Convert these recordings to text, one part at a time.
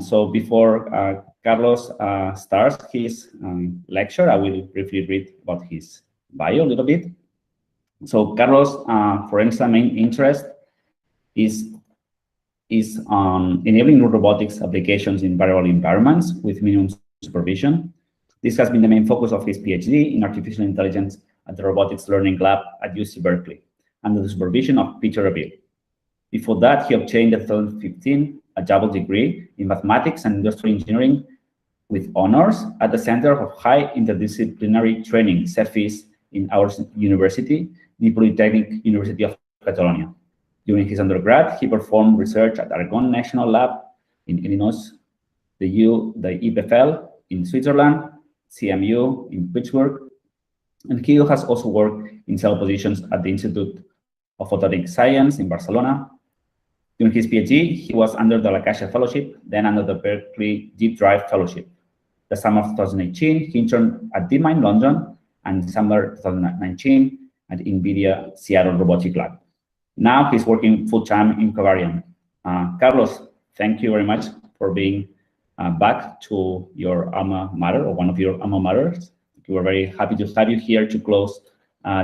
So before Carlos starts his lecture, I will briefly read about his bio a little bit. So Carlos' Florensa main interest is on enabling robotics applications in variable environments with minimum supervision. This has been the main focus of his PhD in artificial intelligence at the Robotics Learning Lab at UC Berkeley, under the supervision of Peter Reville. Before that, he obtained in 2015 a double degree in mathematics and industrial engineering with honors at the Center of High Interdisciplinary Training, CEFIS, in our university, the Polytechnic University of Catalonia. During his undergrad, he performed research at Argonne National Lab in Illinois, the EPFL in Switzerland, CMU in Pittsburgh, and he has also worked in several positions at the Institute of Robotic Science in Barcelona. During his PhD, he was under the La Caixa Fellowship, then under the Berkeley Deep Drive Fellowship. The summer of 2018, he interned at DeepMind London, and summer 2019 at NVIDIA Seattle Robotic Lab. Now he's working full-time in Covariant. Carlos, thank you very much for being back to your alma mater, or one of your alma maters. We are very happy to have you here to close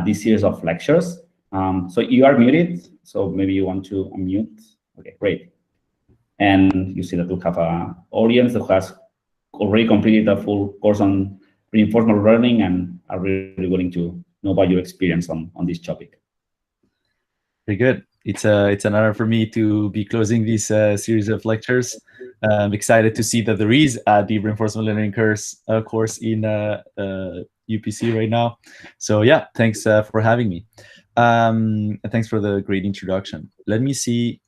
this series of lectures. So you are muted, so maybe you want to unmute. Okay, great. And you see that we have an audience that has already completed a full course on reinforcement learning and are really willing to know about your experience on this topic. Very good. It's an honor for me to be closing this series of lectures. I'm excited to see that there is a deep reinforcement learning course in UPC right now. So yeah, thanks for having me. And thanks for the great introduction. Let me see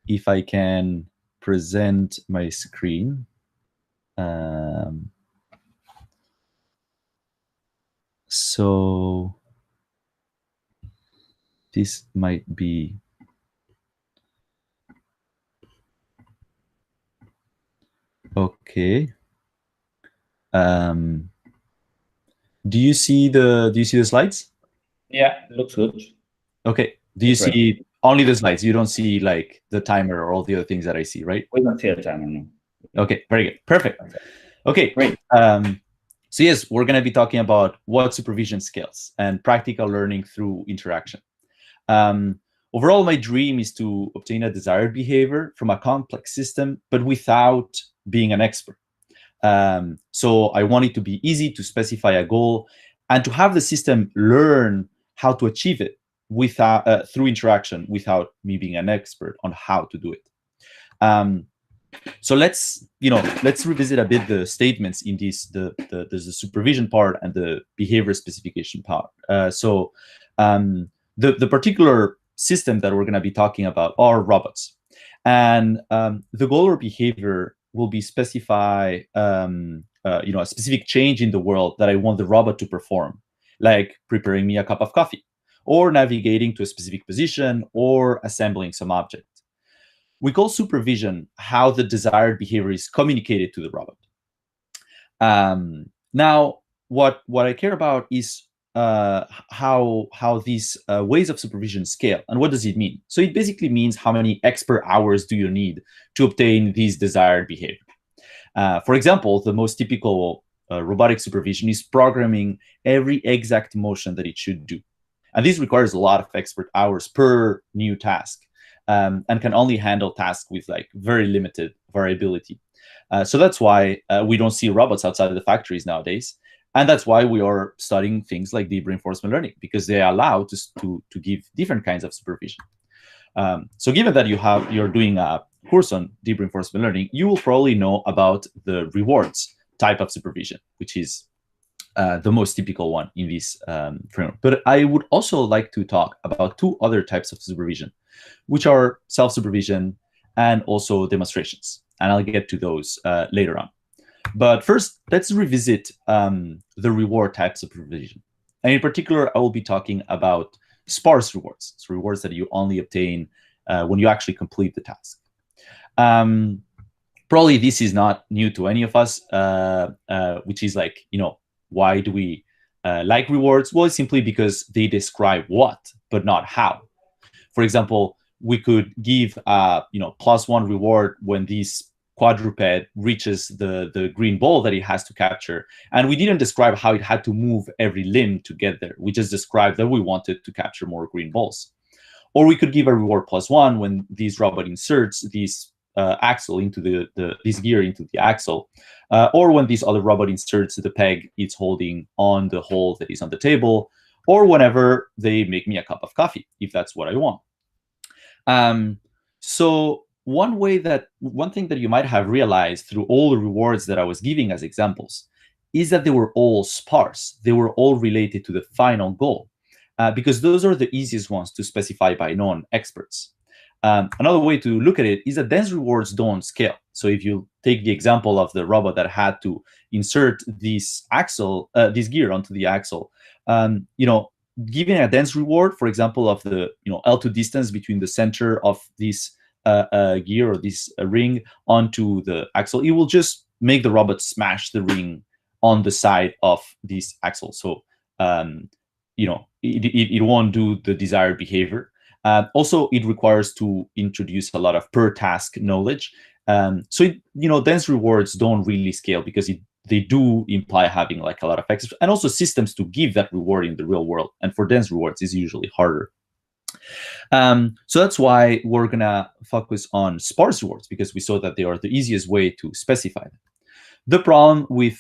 if I can present my screen. So this might be okay. Do you see the slides? Yeah, it looks good. Okay. Do you see only the slides? You don't see like the timer or all the other things that I see, right? We don't see the timer, no. Okay, very good. Perfect. Okay, great. So yes, we're going to be talking about what supervision scales and practical learning through interaction. Overall, my dream is to obtain a desired behavior from a complex system, but without being an expert. So I want it to be easy to specify a goal and to have the system learn how to achieve it without through interaction, without me being an expert on how to do it. So let's revisit a bit the statements in this. There's the supervision part and the behavior specification part. So the particular system that we're going to be talking about are robots, and the goal or behavior will be specify a specific change in the world that I want the robot to perform, like preparing me a cup of coffee, or navigating to a specific position, or assembling some object. We call supervision how the desired behavior is communicated to the robot. Now, what I care about is how these ways of supervision scale, and what does it mean? So it basically means how many expert hours do you need to obtain these desired behavior. For example, the most typical robotic supervision is programming every exact motion that it should do. And this requires a lot of expert hours per new task. And can only handle tasks with like very limited variability. So that's why we don't see robots outside of the factories nowadays. And that's why we are studying things like deep reinforcement learning, because they allow to give different kinds of supervision. So given that you're doing a course on deep reinforcement learning, you will probably know about the rewards type of supervision, which is the most typical one in this framework. But I would also like to talk about two other types of supervision, which are self-supervision and also demonstrations. And I'll get to those later on. But first, let's revisit the reward types of supervision. And in particular, I will be talking about sparse rewards. So rewards that you only obtain when you actually complete the task. Probably this is not new to any of us, which is like, why do we like rewards? Well, it's simply because they describe what, but not how. For example, we could give +1 reward when this quadruped reaches the green ball that it has to capture. And we didn't describe how it had to move every limb to get there. We just described that we wanted to capture more green balls. Or we could give a reward +1 when this robot inserts this axle into this gear into the axle, or when this other robot inserts the peg it's holding on the hole that is on the table, or whenever they make me a cup of coffee, if that's what I want. So one thing that you might have realized through all the rewards that I was giving as examples is that they were all sparse. They were all related to the final goal, because those are the easiest ones to specify by non-experts. Another way to look at it is that dense rewards don't scale. So if you take the example of the robot that had to insert this gear onto the axle, giving a dense reward, for example, of the L2 distance between the center of this gear or this ring onto the axle, it will just make the robot smash the ring on the side of this axle. So it won't do the desired behavior. Also, it requires to introduce a lot of per task knowledge. So dense rewards don't really scale because they do imply having like a lot of access, and also systems to give that reward in the real world. And for dense rewards is usually harder. So that's why we're gonna focus on sparse rewards, because we saw that they are the easiest way to specify them. The problem with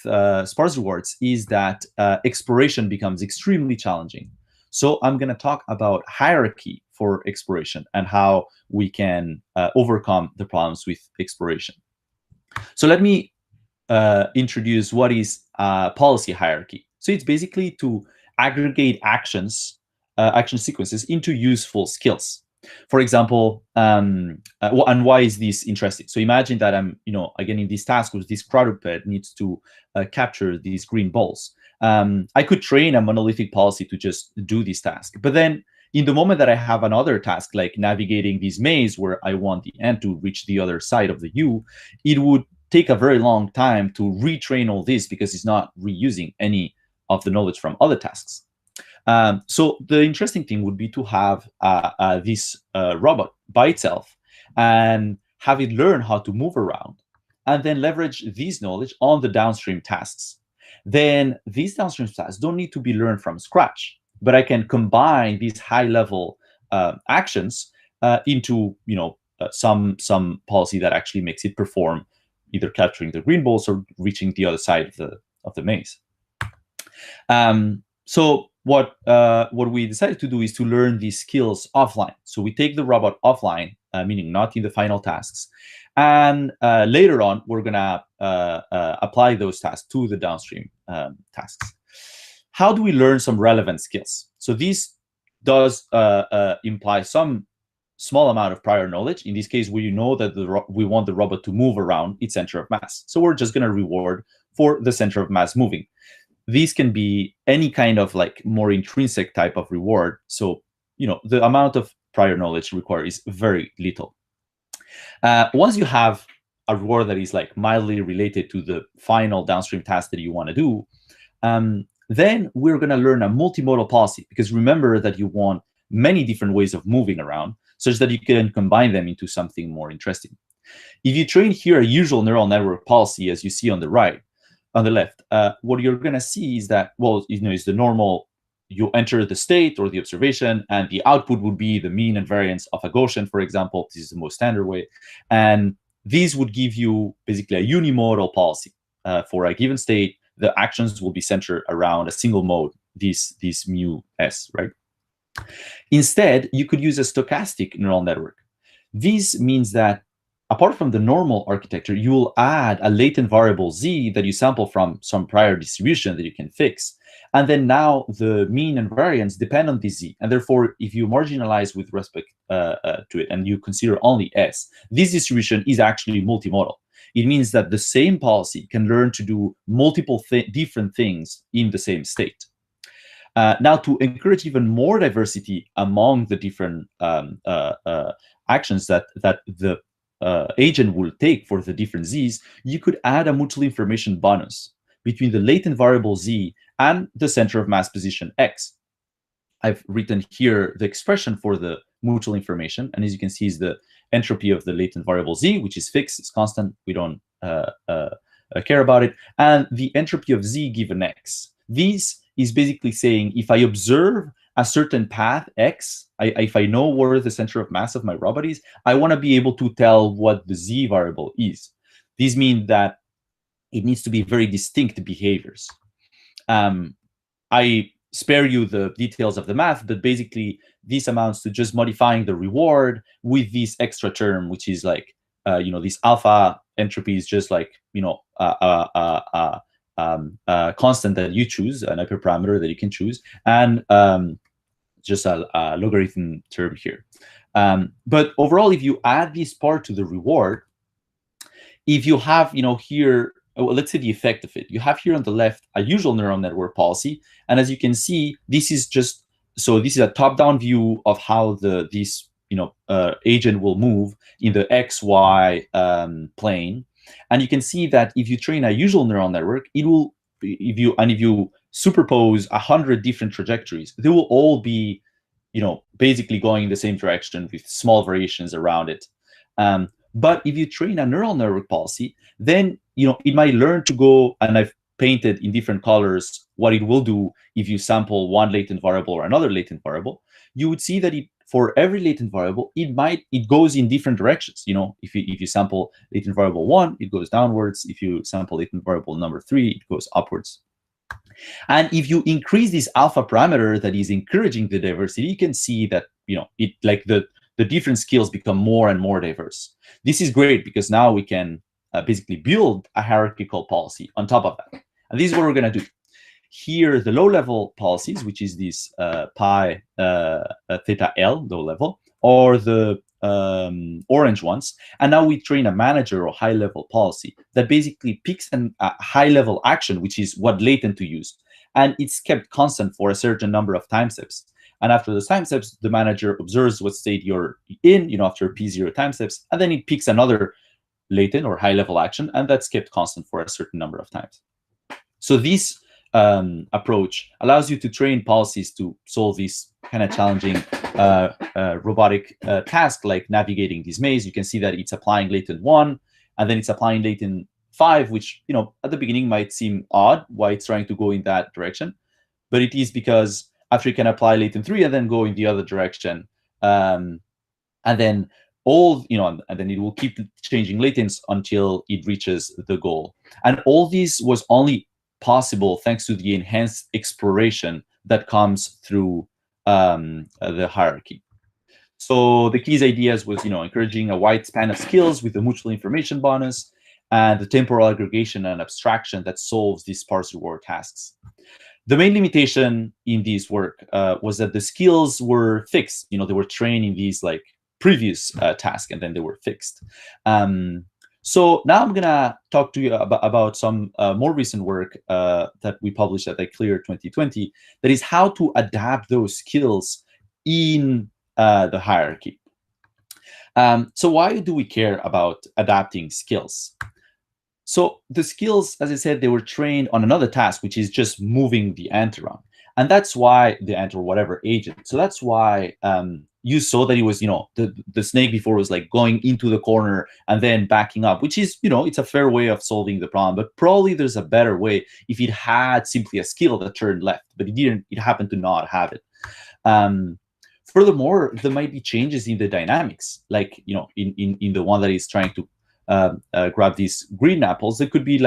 sparse rewards is that exploration becomes extremely challenging. So I'm going to talk about hierarchy for exploration and how we can overcome the problems with exploration. So let me introduce what is policy hierarchy. So it's basically to aggregate action sequences into useful skills. For example, and why is this interesting? So imagine that I'm, again, in this task with this quadruped needs to capture these green balls. I could train a monolithic policy to just do this task. But then in the moment that I have another task, like navigating this maze where I want the end to reach the other side of the U, it would take a very long time to retrain all this because it's not reusing any of the knowledge from other tasks. So the interesting thing would be to have this robot by itself and have it learn how to move around and then leverage this knowledge on the downstream tasks. Then these downstream tasks don't need to be learned from scratch, but I can combine these high-level actions into some policy that actually makes it perform either capturing the green balls or reaching the other side of the maze. So what we decided to do is to learn these skills offline. So we take the robot offline, meaning not in the final tasks, and later on we're gonna apply those tasks to the downstream tasks. How do we learn some relevant skills? So this does imply some small amount of prior knowledge. In this case, we know that we want the robot to move around its center of mass. So we're just gonna reward for the center of mass moving. These can be any kind of like more intrinsic type of reward. So, the amount of prior knowledge required is very little. Once you have a reward that is like mildly related to the final downstream task that you want to do, then we're going to learn a multimodal policy, because remember that you want many different ways of moving around such that you can combine them into something more interesting. If you train here a usual neural network policy, as you see on the right, on the left, what you're going to see is that, is the normal, you enter the state or the observation, and the output would be the mean and variance of a Gaussian, for example. This is the most standard way. And these would give you basically a unimodal policy. For a given state, the actions will be centered around a single mode, this mu s, right? Instead, you could use a stochastic neural network. This means that apart from the normal architecture, you will add a latent variable z that you sample from some prior distribution that you can fix. And then now the mean and variance depend on this z. And therefore, if you marginalize with respect to it and you consider only s, this distribution is actually multimodal. It means that the same policy can learn to do multiple different things in the same state. Now, to encourage even more diversity among the different actions that the agent will take for the different z's, you could add a mutual information bonus between the latent variable z and the center of mass position x. I've written here the expression for the mutual information. And as you can see, is the entropy of the latent variable z, which is fixed, it's constant. We don't care about it. And the entropy of z given x. This is basically saying if I observe a certain path x, if I know where the center of mass of my robot is, I want to be able to tell what the z variable is. These mean that it needs to be very distinct behaviors. I spare you the details of the math, but basically this amounts to just modifying the reward with this extra term, which is like, this alpha entropy is just like, constant that you choose, an hyperparameter that you can choose, and just a logarithm term here. But overall, if you add this part to the reward, if you have, here, well, let's say the effect of it, you have here on the left a usual neural network policy, and as you can see, this is just, so this is a top-down view of how this agent will move in the XY plane, and you can see that if you train a usual neural network, it will, if you superpose 100 different trajectories, they will all be, basically going in the same direction with small variations around it. But if you train a neural network policy, then it might learn to go, and I've painted in different colors what it will do if you sample one latent variable or another latent variable. You would see that for every latent variable, it goes in different directions. If you sample latent variable 1, it goes downwards. If you sample latent variable number 3, it goes upwards. And if you increase this alpha parameter that is encouraging the diversity, you can see that the different skills become more and more diverse. This is great because now we can basically build a hierarchical policy on top of that. And this is what we're going to do. Here, the low-level policies, which is this pi theta L low-level, or the orange ones. And now we train a manager or high-level policy that basically picks a high-level action, which is what latent to use. And it's kept constant for a certain number of time steps. And after those time steps, the manager observes what state you're in, after P0 time steps, and then it picks another latent or high-level action, and that's kept constant for a certain number of times. So this approach allows you to train policies to solve these kind of challenging robotic task, like navigating this maze. You can see that it's applying latent 1, and then it's applying latent 5, which at the beginning might seem odd why it's trying to go in that direction, but it is because after you can apply latent 3 and then go in the other direction, and then and then it will keep changing latents until it reaches the goal. And all this was only possible thanks to the enhanced exploration that comes through the hierarchy. So the key ideas was, encouraging a wide span of skills with the mutual information bonus and the temporal aggregation and abstraction that solves these sparse reward tasks. The main limitation in this work was that the skills were fixed. They were trained in these previous tasks, and then they were fixed. So now I'm gonna talk to you about some more recent work that we published at Clear 2020. That is how to adapt those skills in the hierarchy. So why do we care about adapting skills? So the skills, as I said, they were trained on another task, which is just moving the ant around. And that's why the ant or whatever agent. So that's why you saw that it was, the snake before was going into the corner and then backing up, which is, it's a fair way of solving the problem. But probably there's a better way if it had simply a skill that turned left, but it didn't. It happened to not have it. Furthermore, there might be changes in the dynamics, in the one that is trying to grab these green apples. There could be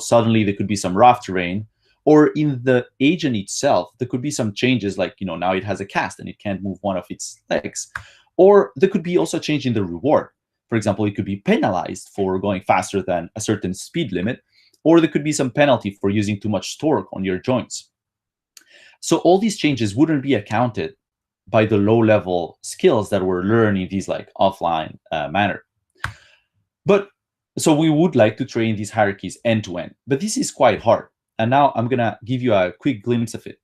suddenly there could be some rough terrain, or in the agent itself, there could be some changes, now it has a cast and it can't move one of its legs. Or there could be also a change in the reward. For example, it could be penalized for going faster than a certain speed limit, or there could be some penalty for using too much torque on your joints. So all these changes wouldn't be accounted by the low-level skills that were learned in these offline manner. But so we would like to train these hierarchies end-to-end, but this is quite hard. And now I'm gonna give you a quick glimpse of it.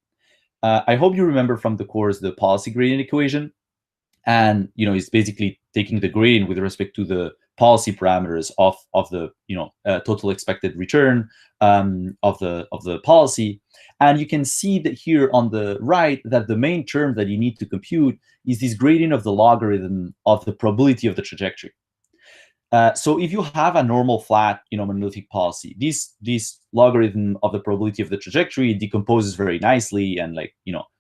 I hope you remember from the course the policy gradient equation, and it's basically taking the gradient with respect to the policy parameters of the total expected return of the policy. And you can see that here on the right that the main term that you need to compute is this gradient of the logarithm of the probability of the trajectory. So if you have a normal flat, monolithic policy, this logarithm of the probability of the trajectory decomposes very nicely, and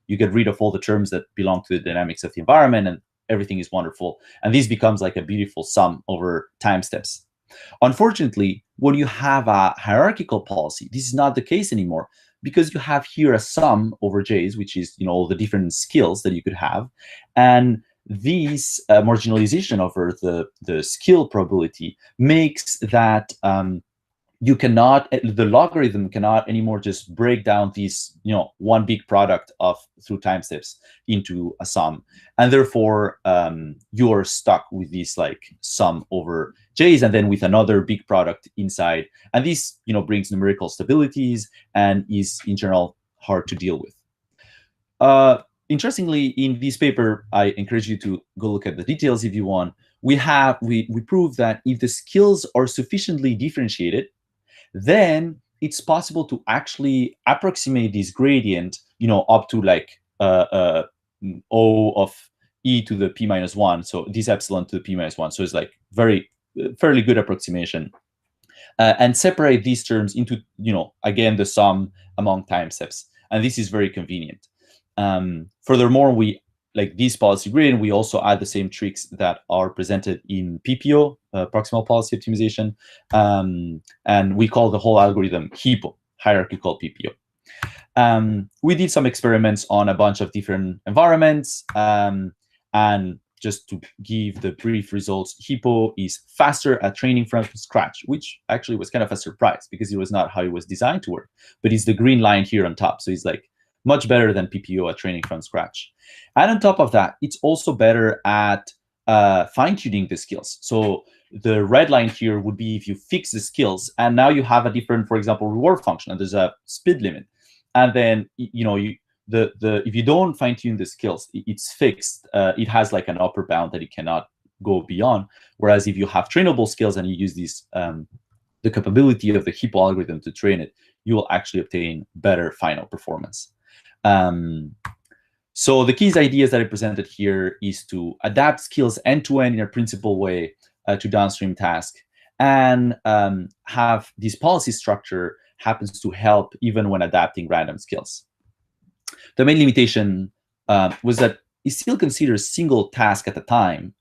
you get rid of all the terms that belong to the dynamics of the environment, and everything is wonderful. And this becomes like a beautiful sum over time steps. Unfortunately, when you have a hierarchical policy, this is not the case anymore, because you have here a sum over j's, which is all the different skills that you could have, and this marginalization over the skill probability makes that the logarithm cannot anymore just break down these one big product through time steps into a sum, and therefore you are stuck with this sum over j's, and then with another big product inside, and this brings numerical stabilities and is in general hard to deal with. Interestingly, in this paper, I encourage you to go look at the details if you want. We prove that if the skills are sufficiently differentiated, then it's possible to actually approximate this gradient, up to O of e to the p minus 1. So this epsilon to the p minus 1. So it's fairly good approximation. And separate these terms into, again, the sum among time steps. And this is very convenient. Furthermore, we this policy gradient, we also add the same tricks that are presented in PPO, proximal policy optimization, and we call the whole algorithm HIPPO, hierarchical PPO. We did some experiments on a bunch of different environments, and just to give the brief results, HIPPO is faster at training from scratch, which actually was kind of a surprise because it was not how it was designed to work, but it's the green line here on top. So it's much better than PPO at training from scratch. And on top of that, it's also better at fine-tuning the skills. So the red line here would be if you fix the skills, and now you have a different, for example, reward function, and there's a speed limit. And then if you don't fine-tune the skills, it's fixed. It has an upper bound that it cannot go beyond. Whereas if you have trainable skills and you use the capability of the HIPPO algorithm to train it, you will actually obtain better final performance. So the key ideas that I presented here is to adapt skills end-to-end in a principled way to downstream tasks, and have this policy structure happens to help even when adapting random skills. The main limitation was that it still considers single task at a time.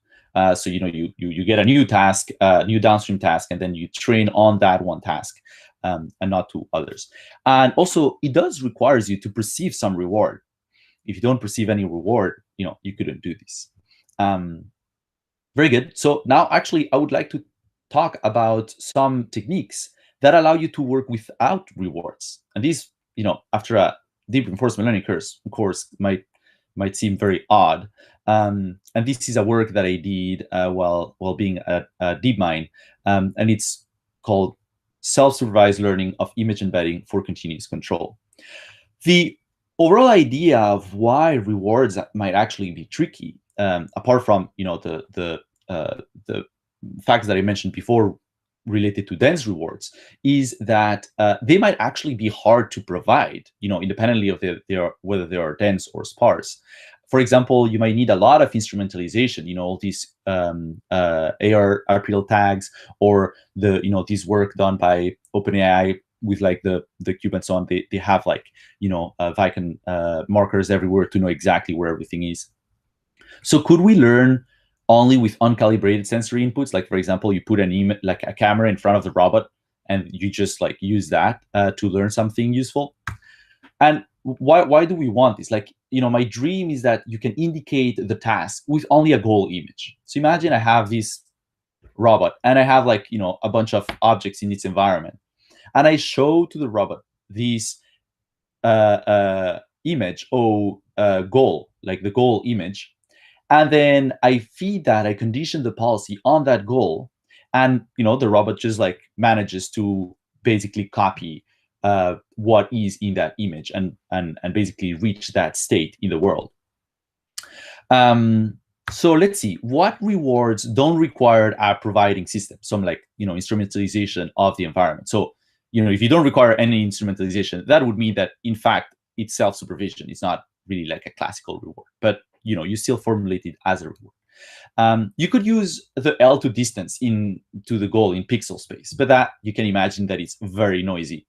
So you get a new task, new downstream task, and then you train on that one task, and not to others. And also, it does requires you to perceive some reward. If you don't perceive any reward, you couldn't do this. Very good. So now, actually, I would like to talk about some techniques that allow you to work without rewards. And these, after a deep reinforcement learning course might seem very odd. And this is a work that I did while being at DeepMind, and it's called self-supervised learning of image embedding for continuous control. The overall idea of why rewards might actually be tricky, apart from the facts that I mentioned before related to dense rewards, is that they might actually be hard to provide, independently of whether they are dense or sparse. For example, you might need a lot of instrumentalization, these RPL tags, or this work done by OpenAI with the cube and so on. They have Viken markers everywhere to know exactly where everything is. So could we learn only with uncalibrated sensory inputs? For example, you put a camera in front of the robot, and you just use that to learn something useful. And why do we want this? My dream is that you can indicate the task with only a goal image. So imagine I have this robot, and I have a bunch of objects in its environment, and I show to the robot this image or goal, the goal image. And then I feed that, I condition the policy on that goal. And, the robot just manages to basically copy what is in that image and basically reach that state in the world. So let's see, what rewards don't require a providing system, some like, instrumentalization of the environment. So, if you don't require any instrumentalization, that would mean that in fact it's self-supervision. It's not really like a classical reward, but you still formulate it as a reward. You could use the L2 distance to the goal in pixel space, but that you can imagine that it's very noisy.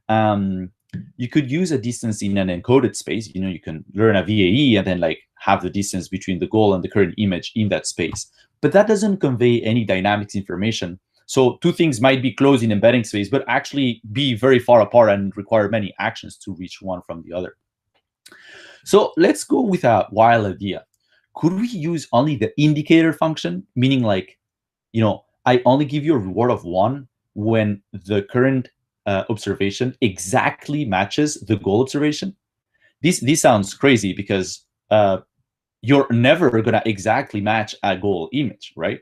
You could use a distance in an encoded space. You can learn a VAE and then like have the distance between the goal and the current image in that space. But that doesn't convey any dynamics information. So two things might be close in embedding space, but actually be very far apart and require many actions to reach one from the other. So let's go with a wild idea. Could we use only the indicator function, meaning like, I only give you a reward of 1 when the current observation exactly matches the goal observation? This sounds crazy because you're never going to exactly match a goal image, right?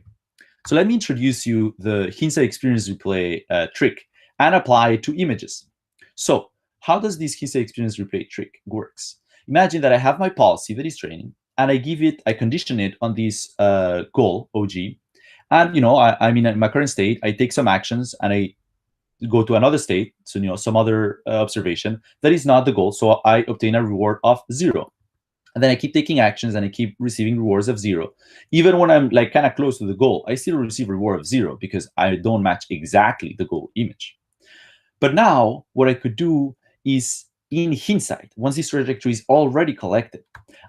So let me introduce you the hindsight experience replay trick and apply it to images. So how does this hindsight experience replay trick works? Imagine that I have my policy that is training, and I condition it on this goal, OG. And, I'm in my current state, I take some actions and I go to another state, so, some other observation that is not the goal. So I obtain a reward of 0. And then I keep taking actions and I keep receiving rewards of 0. Even when I'm like kind of close to the goal, I still receive a reward of 0 because I don't match exactly the goal image. But now what I could do is, in hindsight, once this trajectory is already collected,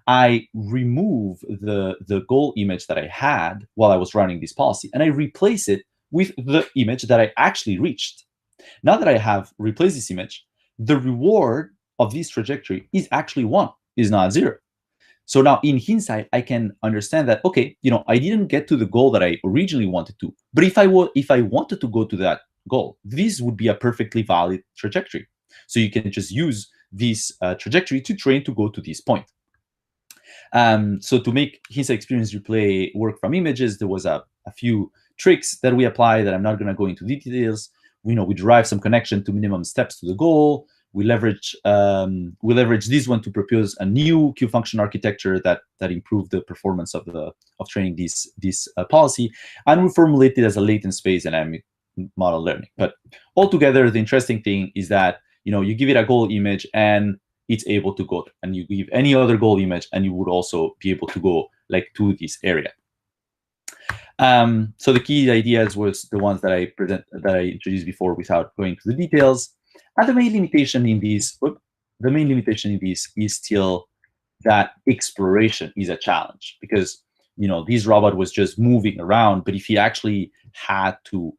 I remove the goal image that I had while I was running this policy, and I replace it with the image that I actually reached. Now that I have replaced this image, the reward of this trajectory is actually 1, is not 0. So now in hindsight, I can understand that, okay, I didn't get to the goal that I originally wanted to, but if I wanted to go to that goal, this would be a perfectly valid trajectory. So you can just use this trajectory to train to go to this point. So to make hindsight experience replay work from images, there was a few tricks that we apply that I'm not going to go into details. We derive some connection to minimum steps to the goal. We leverage this one to propose a new Q function architecture that improved the performance of training this policy, and we formulate it as a latent space dynamic model learning. But altogether, the interesting thing is that you give it a goal image and it's able to go, and you give any other goal image and you would also be able to go like to this area. So the key ideas was the ones that I introduced before without going into the details. And the main limitation in this is still that exploration is a challenge, because this robot was just moving around, but if he actually had to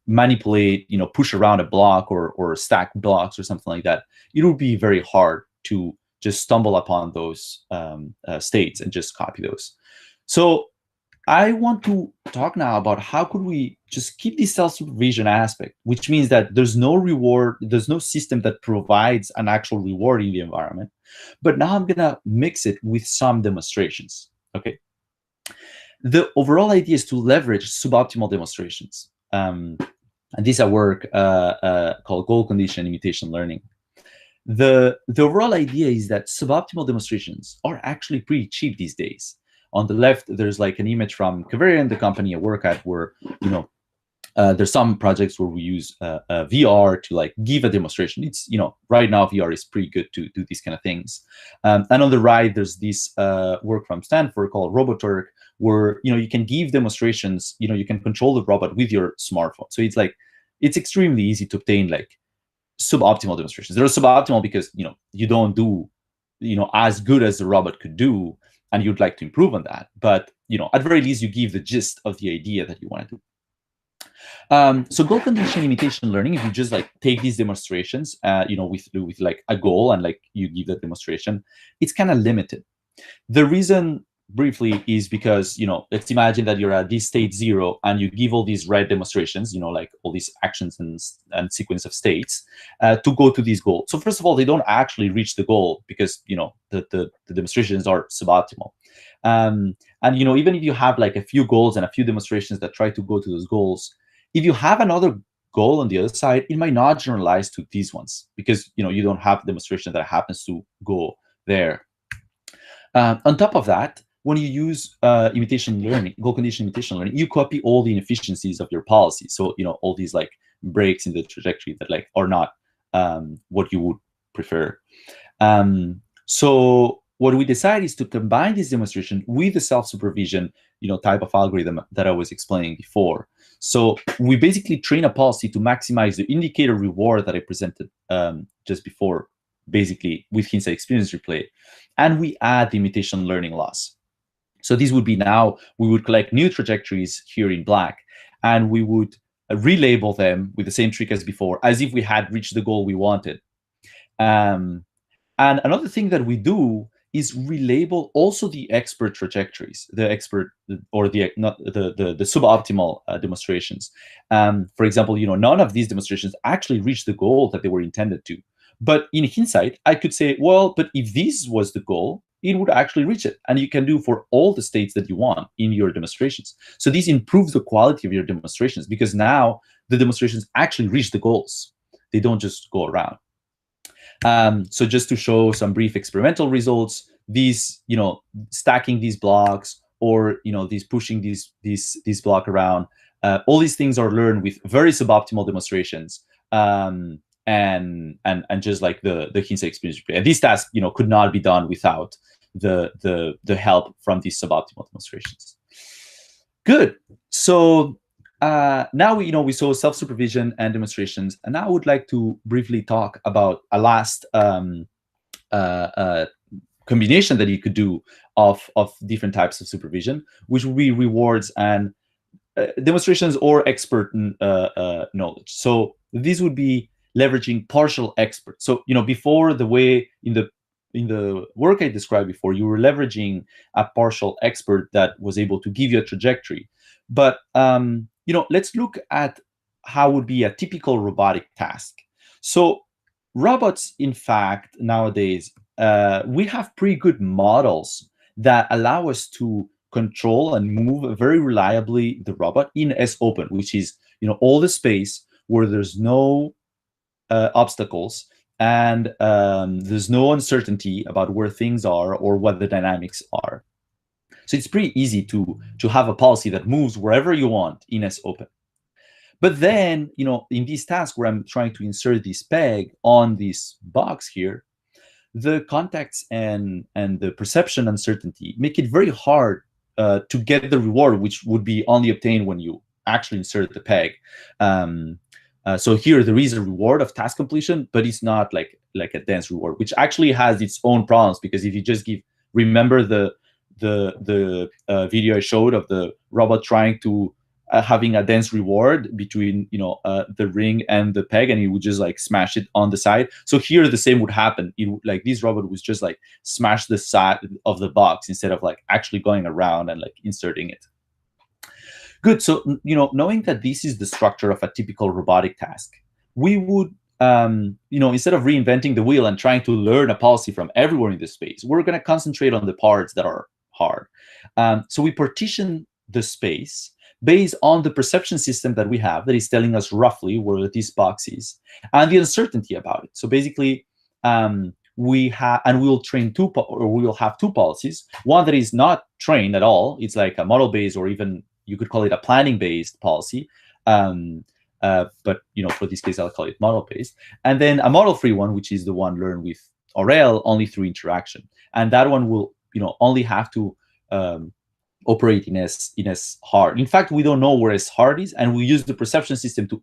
manipulate, push around a block or stack blocks or something like that, it would be very hard to just stumble upon those states and just copy those. So I want to talk now about how could we just keep this self-supervision aspect, which means that there's no reward, there's no system that provides an actual reward in the environment. But now I'm going to mix it with some demonstrations. Okay. The overall idea is to leverage suboptimal demonstrations. And these are work called goal condition imitation learning. The overall idea is that suboptimal demonstrations are actually pretty cheap these days. On the left, there's like an image from Caverian, the company I work at, where there's some projects where we use VR to like give a demonstration. It's right now VR is pretty good to do these kind of things. And on the right, there's this work from Stanford called robotic, where you can give demonstrations. You can control the robot with your smartphone. So it's extremely easy to obtain like suboptimal demonstrations. They're suboptimal because you don't do as good as the robot could do, and you'd like to improve on that. But at very least, you give the gist of the idea that you want to do. So goal condition imitation learning, if you just like take these demonstrations, with like a goal and like you give the demonstration, it's kind of limited. The reason briefly is because let's imagine that you're at this state 0 and you give all these red demonstrations, like all these actions and sequence of states to go to this goal. So first of all, they don't actually reach the goal because the demonstrations are suboptimal. And even if you have like a few goals and a few demonstrations that try to go to those goals, if you have another goal on the other side, it might not generalize to these ones because you don't have a demonstration that happens to go there. On top of that, when you use imitation learning, goal condition imitation learning, you copy all the inefficiencies of your policy. So, all these like breaks in the trajectory that like are not what you would prefer. So what we decide is to combine this demonstration with the self-supervision, type of algorithm that I was explaining before. So we basically train a policy to maximize the indicator reward that I presented just before, basically with hindsight experience replay, and we add the imitation learning loss. So this would be now, we would collect new trajectories here in black, and we would relabel them with the same trick as before, as if we had reached the goal we wanted. And another thing that we do is relabel also the expert trajectories, the expert or the suboptimal demonstrations. For example, none of these demonstrations actually reached the goal that they were intended to. But in hindsight, I could say, well, but if this was the goal, it would actually reach it. And you can do for all the states that you want in your demonstrations. So this improves the quality of your demonstrations, because now the demonstrations actually reach the goals. They don't just go around. So just to show some brief experimental results, these, stacking these blocks, or these pushing these block around, all these things are learned with very suboptimal demonstrations, and just like the hindsight experience. And these tasks, could not be done without the help from these suboptimal demonstrations. Good. So now we saw self-supervision and demonstrations, and now I would like to briefly talk about a last combination that you could do of different types of supervision, which would be rewards and demonstrations or expert knowledge. So these would be leveraging partial experts. So before, the way in the work I described before, you were leveraging a partial expert that was able to give you a trajectory. But let's look at how would be a typical robotic task. So robots, in fact, nowadays, we have pretty good models that allow us to control and move very reliably the robot in S-open, which is all the space where there's no obstacles and there's no uncertainty about where things are or what the dynamics are. So it's pretty easy to have a policy that moves wherever you want in S-open. But then, in this task where I'm trying to insert this peg on this box here, the context and the perception uncertainty make it very hard to get the reward, which would be only obtained when you actually insert the peg. So here there is a reward of task completion, but it's not like a dense reward, which actually has its own problems, because if you just remember the video I showed of the robot trying to having a dense reward between the ring and the peg, and he would just like smash it on the side. So here the same would happen. It would, like, this robot was just like smash the side of the box instead of like actually going around and like inserting it. Good. So knowing that this is the structure of a typical robotic task, we would instead of reinventing the wheel and trying to learn a policy from everywhere in the space, we're going to concentrate on the parts that are hard. So we partition the space based on the perception system that we have that is telling us roughly where this box is and the uncertainty about it. So basically, we will have two policies. One that is not trained at all. It's like a model-based, or even you could call it a planning-based policy. But for this case, I'll call it model-based. And then a model-free one, which is the one learned with RL only through interaction. And that one will only have to operate in S hard. In fact, we don't know where S hard is, and we use the perception system to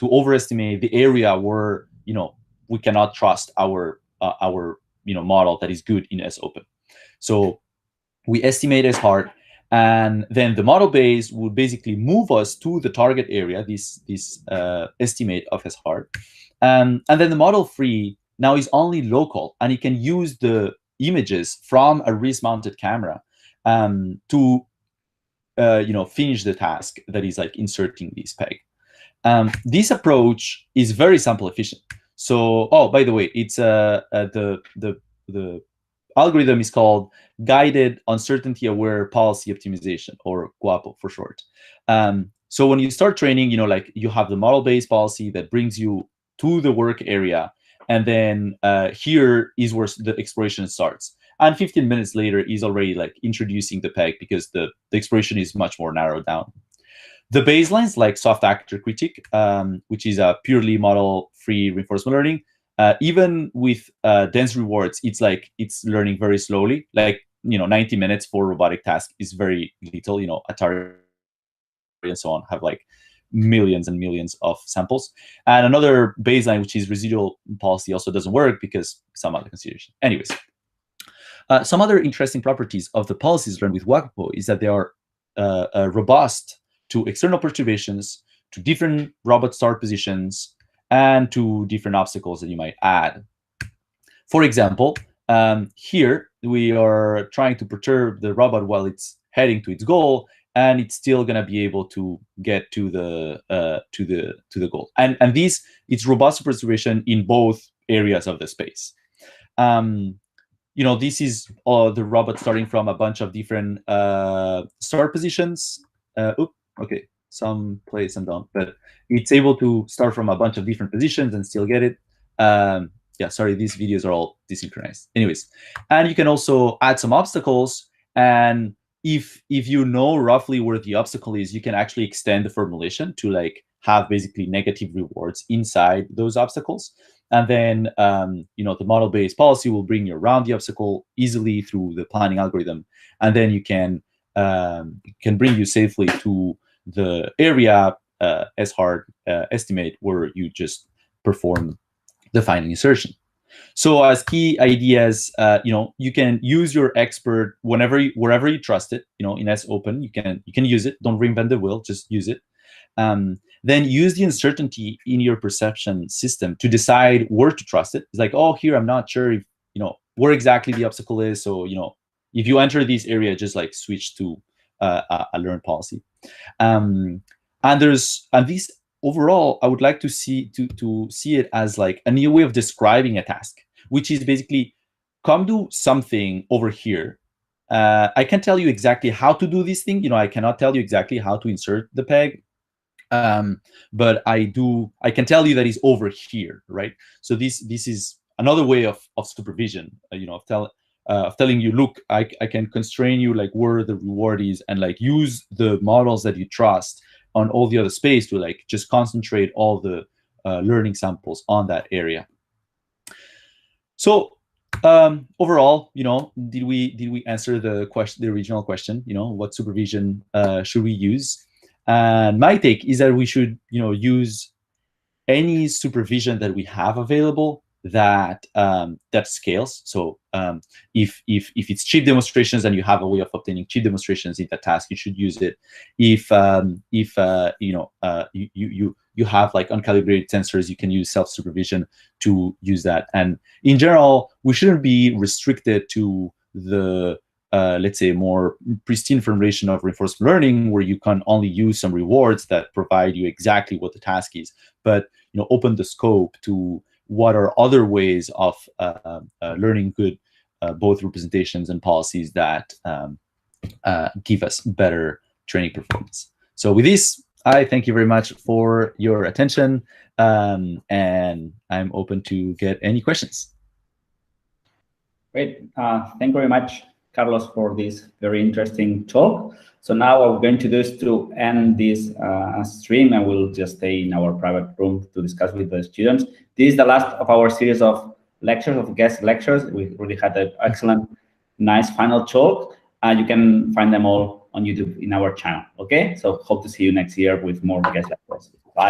overestimate the area where we cannot trust our model that is good in S open. So we estimate S hard, and then the model base would basically move us to the target area, this estimate of S hard, and then the model free now is only local, and it can use the images from a wrist-mounted camera to finish the task that is like inserting this peg. This approach is very sample efficient. So, by the way, it's the algorithm is called Guided Uncertainty Aware Policy Optimization, or GUAPO for short. So when you start training, you have the model-based policy that brings you to the work area, and then here is where the exploration starts. and 15 minutes later he's already like introducing the peg because the exploration is much more narrowed down. The baselines like soft actor critique, which is a purely model-free reinforcement learning, even with dense rewards, it's learning very slowly. Like 90 minutes for robotic task is very little. Atari and so on have like millions and millions of samples. And another baseline, which is residual policy, also doesn't work because some other consideration. Anyways, some other interesting properties of the policies learned with Wakapo is that they are robust to external perturbations, to different robot start positions, and to different obstacles that you might add. For example, here we are trying to perturb the robot while it's heading to its goal, and it's still going to be able to get to the goal. And it's robust perturbation in both areas of the space. This is the robot starting from a bunch of different start positions. Okay, some play, some don't, but it's able to start from a bunch of different positions and still get it. Yeah, sorry, these videos are all desynchronized. Anyways, and you can also add some obstacles, and if you know roughly where the obstacle is, you can actually extend the formulation to like have basically negative rewards inside those obstacles. And then the model-based policy will bring you around the obstacle easily through the planning algorithm, and then you can bring you safely to the area as hard estimate where you just perform the final insertion. So as key ideas, you can use your expert wherever you trust it. In S open, you can use it. Don't reinvent the wheel. Just use it. Then use the uncertainty in your perception system to decide where to trust it. It's like, oh, here I'm not sure if where exactly the obstacle is. So if you enter this area, just like switch to a learn policy. And these overall, I would like to see it as like a new way of describing a task, which is basically come do something over here. I can tell you exactly how to do this thing. I cannot tell you exactly how to insert the peg. But I can tell you that it's over here, right? So this is another way of supervision, of telling you, look, I can constrain you like where the reward is, and like use the models that you trust on all the other space to like just concentrate all the learning samples on that area. So overall, did we answer the original question? What supervision should we use? And my take is that we should, use any supervision that we have available that scales. So if it's cheap demonstrations and you have a way of obtaining cheap demonstrations in that task, you should use it. If you have like uncalibrated sensors, you can use self-supervision to use that. And in general, we shouldn't be restricted to the let's say more pristine formulation of reinforcement learning, where you can only use some rewards that provide you exactly what the task is, but open the scope to what are other ways of learning good both representations and policies that give us better training performance. So with this, I thank you very much for your attention, and I'm open to get any questions. Great. Thank you very much, Carlos, for this very interesting talk. So now what we're going to do is to end this stream, and we'll just stay in our private room to discuss with the students. This is the last of our series of lectures, of guest lectures. We really had an excellent, nice final talk. You can find them all on YouTube in our channel. Okay, so hope to see you next year with more guest lectures. Bye.